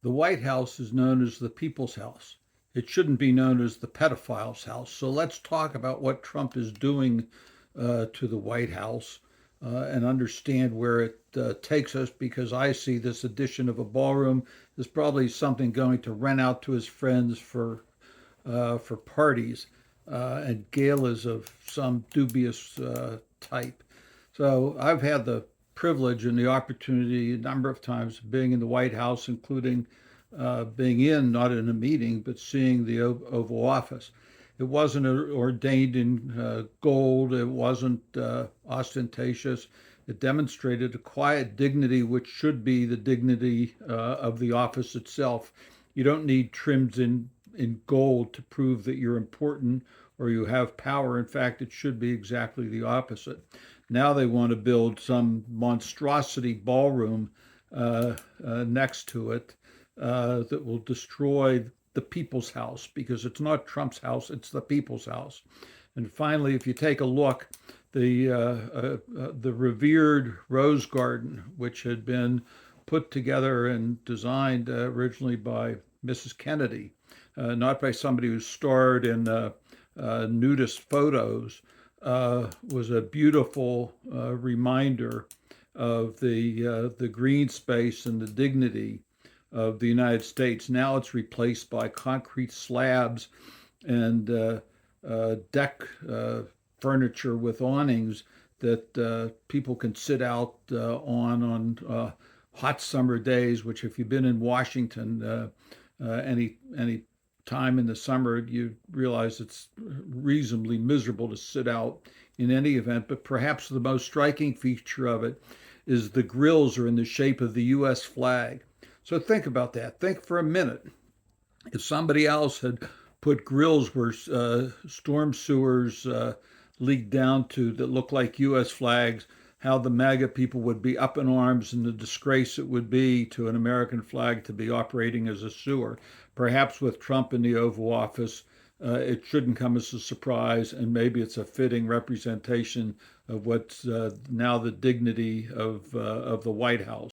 The White House is known as the people's house. It shouldn't be known as the pedophile's house. So let's talk about what Trump is doing to the White House and understand where it takes us, because I see this addition of a ballroom is probably something going to rent out to his friends for parties and galas of some dubious type. So I've had the privilege and the opportunity a number of times of being in the White House, including being in, not in a meeting, but seeing the Oval Office. It wasn't ordained in gold. It wasn't ostentatious. It demonstrated a quiet dignity, which should be the dignity of the office itself. You don't need trims in gold to prove that you're important or you have power. In fact, it should be exactly the opposite. Now they want to build some monstrosity ballroom next to it that will destroy the people's house, because it's not Trump's house, it's the people's house. And finally, if you take a look, the revered Rose Garden, which had been put together and designed originally by Mrs. Kennedy, not by somebody who starred in nudist photos, was a beautiful reminder of the green space and the dignity of the United States. Now it's replaced by concrete slabs and deck furniture with awnings that people can sit out on hot summer days. Which, if you've been in Washington any time in the summer, you realize it's reasonably miserable to sit out in any event. But perhaps the most striking feature of it is the grills are in the shape of the U.S. flag. So think about that. Think for a minute. If somebody else had put grills where storm sewers leaked down to that look like U.S. flags, how the MAGA people would be up in arms and the disgrace it would be to an American flag to be operating as a sewer. Perhaps with Trump in the Oval Office, it shouldn't come as a surprise, and maybe it's a fitting representation of what's now the dignity of the White House.